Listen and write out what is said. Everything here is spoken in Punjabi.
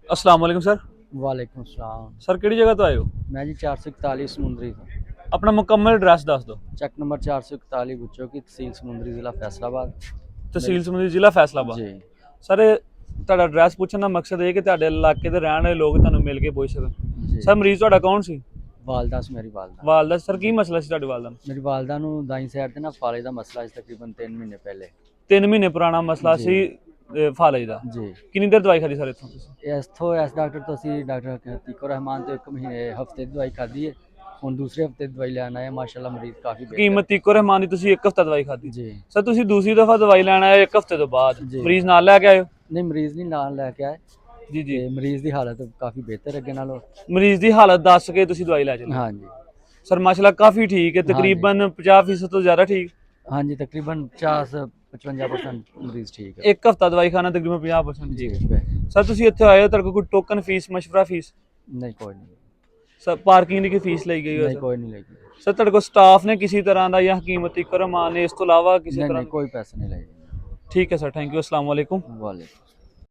अस्सलाम वालेकुम सर। वालेकुम सलाम। सर किहड़ी जगह तो आए हो? मैं जी 441 समुंदरी था। अपना मुकम्मल एड्रैस दस दो। चक नंबर 441 गुच्छों की तहसील समुंदरी ज़िला फैसलाबाद। मेरी तहसील समूदी ਜ਼ਿਲ੍ਹਾ ਫੈਸਲਾਬਾਦ। जी ਸਰ ਤੁਹਾਡਾ ਐਡਰੈਸ ਪੁੱਛਣ ਦਾ ਮਕਸਦ ਇਹ ਕਿ ਤੁਹਾਡੇ ਇਲਾਕੇ ਦੇ ਰਹਿਣ ਵਾਲੇ ਲੋਕ ਤੁਹਾਨੂੰ ਮਿਲ ਕੇ ਪੁੱਛ ਸਕਣ। जी ਸਰ ਮਰੀਜ਼ ਤੁਹਾਡਾ ਕੌਣ ਸੀ? वालदा से मेरी वालदा ਵਾਲਦਾ। ਸਰ ਕੀ ਮਸਲਾ ਸੀ ਤੁਹਾਡੇ ਵਾਲਦਾ ਨੂੰ? मेरी वालदा नू दाई साइड ते ना फाले दा मसला है तकरीबन 3 महीने पहले। 3 ਮਹੀਨੇ ਪੁਰਾਣਾ ਮਸਲਾ जी ਸੀ ਫਾਲਜ ਦਾ। जी ਕਿੰਨੀ ਦੇਰ ਦਵਾਈ ਖਾਦੀ ਸਰ ਇੱਥੋਂ ਤੁਸੀਂ? इस डॉक्टर तो असी डॉक्टर तीको रहमान तो 1 महीने हफ्ते दी दवाई खाधी है। हुण दूसरे हफ्ते दी दवाई लैन आए माशाल्लाह मरीज काफ़ी बेहतर। ਕੀਮਤ ਤੀਕੋ ਰਹਿਮਾਨ ਦੀ ਤੁਸੀਂ 1 ਹਫ਼ਤਾ ਦਵਾਈ ਖਾਦੀ। जी ਸਰ ਤੁਸੀਂ ਦੂਸਰੀ ਦਫਾ ਦਵਾਈ ਲੈਣ ਆਏ 1 ਹਫ਼ਤੇ ਤੋਂ ਬਾਅਦ जी ਮਰੀਜ਼ ਨਾਲ ਲੈ ਕੇ ਆਏ ਹੋ? नहीं मरीज़ नहीं नाल लैके आए ਜੀ ਜੀ। ते मरीज़ दी हालत काफ़ी बेहतर अगे नालों। ਮਰੀਜ਼ ਦੀ ਹਾਲਤ ਦੱਸ ਕੇ ਤੁਸੀਂ ਦਵਾਈ ਲੈ ਚਲੇ। हाँ जी ਸਰ ਮਾਸ਼ਾਅੱਲਾ ਕਾਫੀ ਠੀਕ ਹੈ, हाँ जी ਤਕਰੀਬਨ 50% ਤੋਂ ਜ਼ਿਆਦਾ ਠੀਕ। हाँ जी तकरीबन 50 से 55% मरीज ठीक है। 1 ਹਫ਼ਤਾ ਦਵਾਈ ਖਾਣਾ ਤਕਰੀਬਨ 50% जी ਠੀਕ ਹੈ। ਸਰ ਤੁਸੀਂ ਇੱਥੇ ਆਏ ਹੋ, ਤੁਹਾਡੇ ਕੋਲ ਕੋਈ ਟੋਕਨ ਫੀਸ ਮਸ਼ਵਰਾ ਫੀਸ नहीं कोई नहीं। ਸਰ ਪਾਰਕਿੰਗ ਦੀ ਕੀ ਫੀਸ ਲਈ ਗਈ ਹੋ नहीं ਸਰ? कोई नहीं लेगी। ਸਰ ਤੁਹਾਡੇ ਕੋਲ ਸਟਾਫ ਨੇ ਕਿਸੇ ਤਰ੍ਹਾਂ ਦਾ ਜਾਂ ਹਕੀਮਤੀ ਕਰਮਾਨ ਨੇ ਇਸ ਤੋਂ ਇਲਾਵਾ ਕਿਸੇ नहीं ਤਰ੍ਹਾਂ? नहीं कोई पैसे नहीं लगेंगे। ਠੀਕ ਹੈ ਸਰ, ਥੈਂਕ ਯੂ, अस्सलाम वालेकुम। वालेकुम।